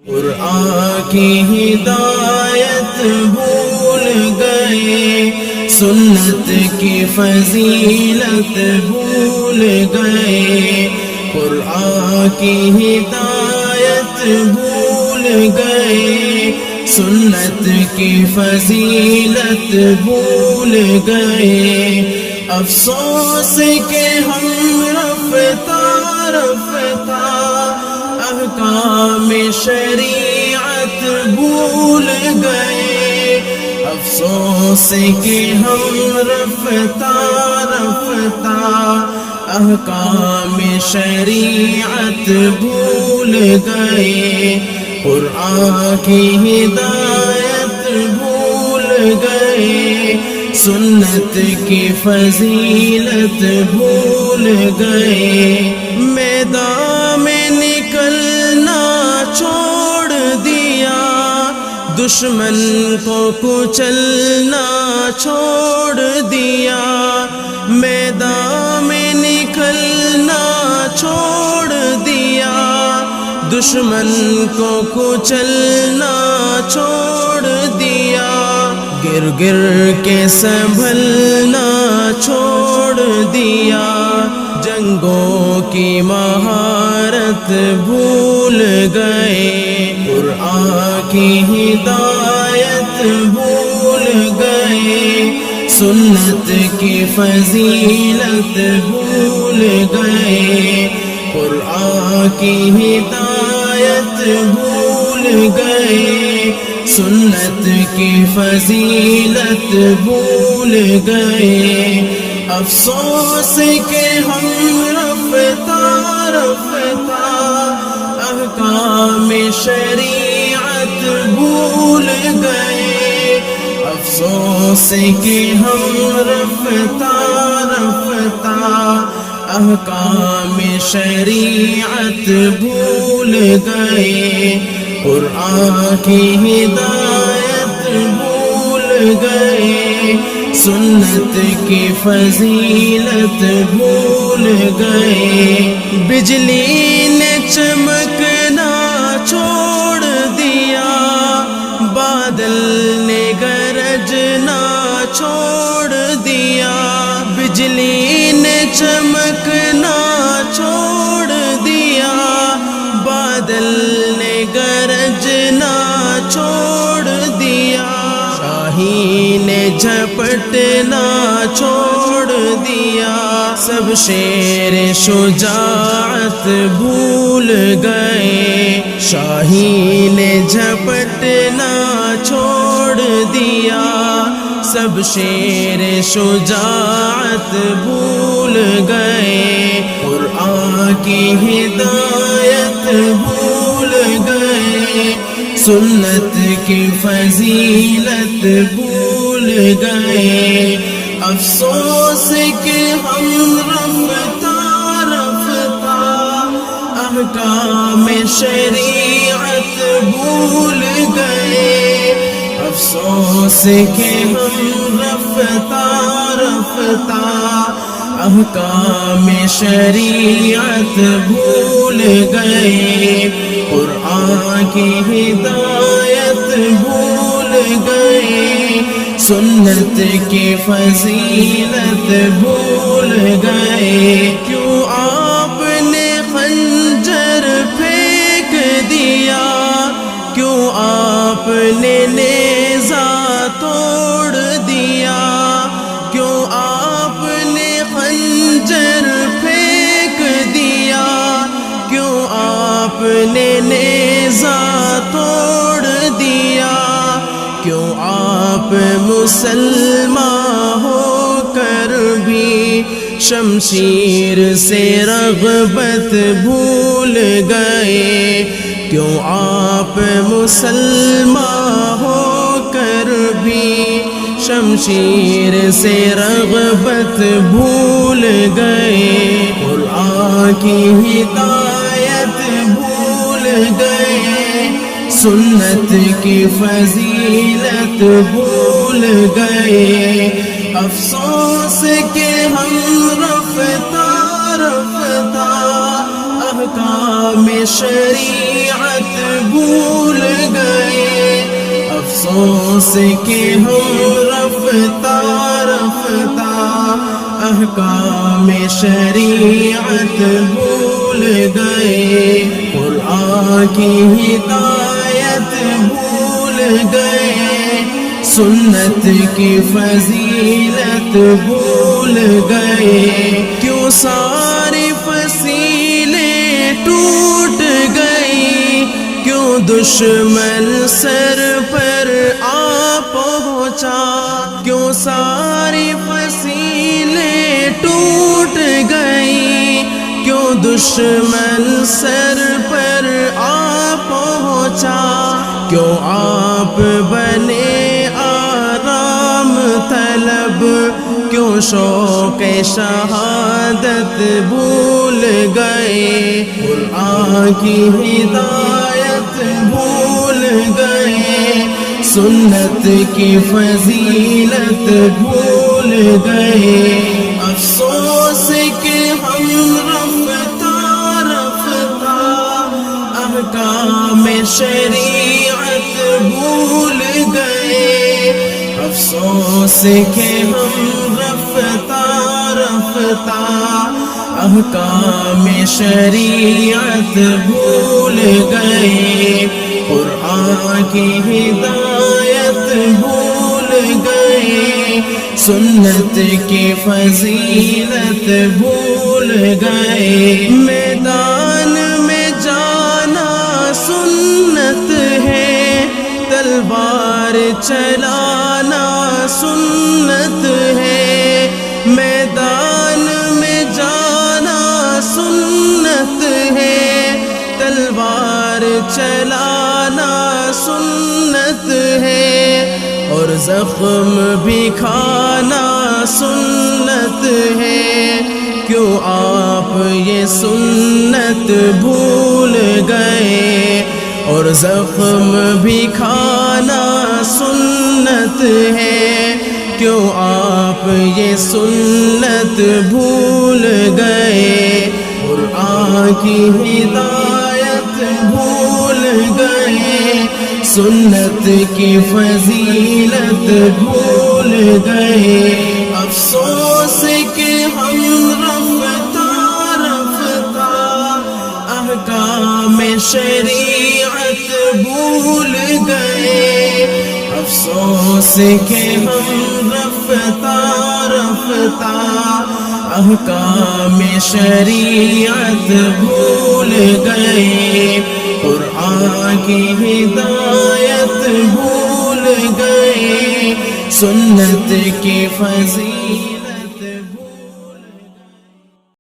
قرآن کی ہدایت بھول گئے، سنت کی فضیلت بھول گئے، قرآن کی ہدایت بھول گئے، سنت کی فضیلت بھول گئے۔ افسوس کہ ہم رفتہ رفتہ احکام شریعت بھول گئے، افسوس کہ ہم رفتہ رفتہ احکام شریعت بھول گئے، قرآن کی ہدایت بھول گئے، سنت کی فضیلت بھول گئے۔ میدان میں نکلنا چھوڑ دیا، دشمن کو کچلنا چھوڑ دیا، میدان میں نکلنا چھوڑ دیا، دشمن کو کچلنا چھوڑ دیا، گر گر کے سنبھلنا چھوڑ دیا، جنگوں کی مہارت بھول گئے، قرآن کی ہدایت بھول گئے، سنت کی فضیلت بھول گئے، قرآن کی ہدایت بھول گئے، سنت کی فضیلت بھول گئے۔ افسوس کہ ہم رفتہ رفتہ احکام شریعت بھول گئے، افسوس کہ ہم رفتہ رفتہ احکام شریعت بھول گئے، قرآن کی ہدایت بھول گئے، سنت کی فضیلت بھول گئے۔ بجلی نے چمکنا چھوڑ دیا، بادل نے گرجنا چھوڑ دیا، بجلی نے چمکنا چھوڑ دیا، بادل نے گرجنا چھوڑ دیا، شاہین نے جھپٹنا چھوڑ دیا، سب شیر شجاعت بھول گئے، شاہین نے جھپٹنا چھوڑ دیا، سب شیر شجاعت بھول گئے، قرآن کی ہدایت بھول گئے، سنت کی فضیلت بھول گئے۔ افسوس کہ ہم رفتہ رفتہ احکام شریعت بھول گئے، افسوس کہ ہم رفتہ رفتہ احکام شریعت بھول گئے، قرآن کی ہدایت بھول گئے، سنت کی فضیلت بھول گئے۔ کیوں آپ نے خنجر پھینک دیا، کیوں آپ نے نیزہ توڑ دیا، کیوں آپ نے خنجر پھینک دیا، کیوں آپ نے نیزہ توڑ دیا، کیوں آپ مسلمان ہو کر بھی شمشیر سے رغبت بھول گئے، کیوں آپ مسلمان ہو کر بھی شمشیر سے رغبت بھول گئے، قرآن کی ہدایت بھول گئے، سنت کی فضیلت بھول گئے۔ افسوس کہ ہم رفتہ رفتہ احکام شریعت بھول افسوس کہ ہم رفتہ رفتہ احکام شریعت بھول گئے، قرآن کی ہدایت بھول گئے، سنت کی فضیلت بھول گئے، کیوں ساری فصیلیں ٹوٹ گئی، کیوں دشمن سر پر آ پہنچا، کیوں ساری فصیلیں ٹوٹ گئی، کیوں دشمن سر پر آ پہنچا، کیوں آپ بنے آرام طلب، کیوں شوق شہادت بھول گئے، قرآن کی ہدایت بھول گئے، سنت کی فضیلت بھول گئے، افسوس کہ ہم رفتہ رفتہ احکام شریعت بھول گئے، افسوس کہ ہم رفتہ رفتہ احکام شریعت بھول گئے، قرآن کی ہدایت بھول گئے، سنت کی فضیلت بھول گئے، میدان میں جانا سنت ہے، تلوار چلانا سنت ہے، میدان میں جانا سنت ہے، تلوار چلانا سنت ہے، اور زخم بھی کھانا سنت ہے، کیوں آپ یہ سنت بھول گئے، اور زخم بھی کھانا سنت ہے، کیوں آپ یہ سنت بھول گئے، قرآن کی ہدایت بھول گئے، سنت کی فضیلت بھول گئے، افسوس کہ ہم رفتہ رفتہ احکام شریعت بھول گئے، افسوس کہ ہم رفتہ رفتہ احکام شریعت بھول گئے، قرآن کی ہدایت بھول گئے، سنت کی فضیلت